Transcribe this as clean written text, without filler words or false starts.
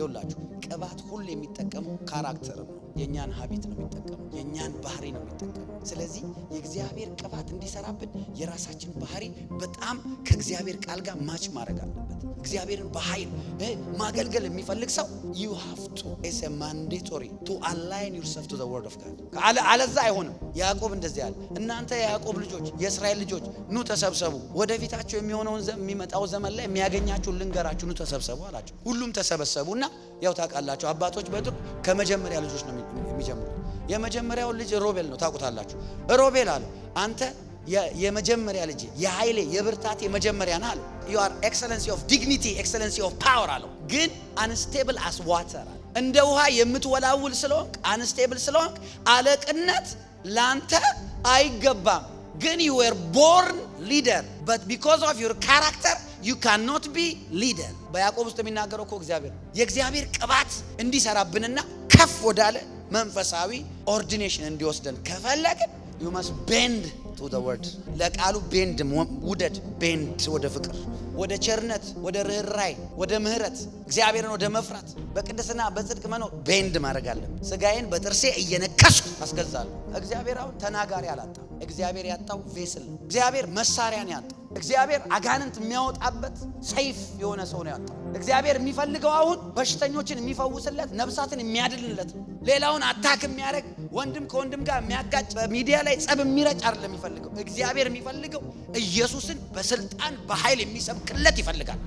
ይውላችሁ ቅባት ሁሉ የሚጠቀመው ካራክተር ነው የኛን ሀቢት ነው የሚጠቀመው የኛን ባህሪ ነው የሚጠቀመው ስለዚህ የእግዚአብሔር ቅባት እንዲሰራብን የራሳችን ባህሪ በጣም ከእግዚአብሔር ቃል ጋር ማች ማድረግ አለበት እግዚአብሔርን በኃይል ማገልገል የሚፈልግ ሰው you have to it's a mandatory to align yourself to the word of God አለዛ አይሆንም ያዕቆብ እንደዚህ ያለ እናንተ የያዕቆብ ልጆች የእስራኤል ልጆች ኑ ተሰብሰቡ ወደፊታችሁ የሚሆነውን የሚመጣው ዘመን ላይ የሚያገኛችሁ ልንገራችሁ ኑ ተሰብሰቡ አላቸው ሁሉም ተሰበሰቡና ያው ታውቃላችሁ አባቶች በድሮ ከመጀመሪያ ልጆች ነው የሚጀምሩት የመጀመሪያው ልጅ ሮቤል ነው ታውቁታላችሁ ሮቤል አለ አንተ የመጀመሪያ ልጅ የኃይሌ የብርታት የመጀመሪያ ነህ አለ you are excellency of dignity excellency of power አለ ግን unstable as water አለ እንደ ውሃ የምትወላውል ስለሆንክ unstable ስለሆንክ አለቅነት ላንተ አይገባም ግን you were born leader but because of your character you cannot be leader በያዕቆብ ውስጥ የሚናገረው እኮ እግዚአብሔር የእግዚአብሔር ቅባት እንዲሰራብንና ከፍ ወዳለ መንፈሳዊ ኦርዲኔሽን እንዲወስደን ከፈለግን you must bend to the word ለቃሉ bend ውደድ bend ወደ ፍቅር ወደ ቸርነት ወደ ርህራይ ወደ ምህረት እግዚአብሔርን ወደ መፍራት በቅድስና በጽድቅ መኖር bend ማድረግ አለብን ስጋዬን በጥርሴ እየነከስኩ አስገዛለሁ እግዚአብሔር አሁን ተናጋሪ አላጣም እግዚአብሔር ያጣው ቬስል እግዚአብሔር መሳሪያን ያጣው እግዚአብሔር አጋንንት የሚያወጣበት ሰይፍ የሆነ ሰው ነው ያጣው እግዚአብሔር የሚፈልገው አሁን በሽተኞችን የሚፈውስለት ነፍሳትን የሚያድልለት ሌላውን አታክ የሚያደርግ ወንድም ከወንድም ጋር የሚያጋጭ በሚዲያ ላይ ጸብ የሚረጭ አይደለም የሚፈልገው እግዚአብሔር የሚፈልገው ኢየሱስን በስልጣን በኃይል የሚሰብክለት ይፈልጋል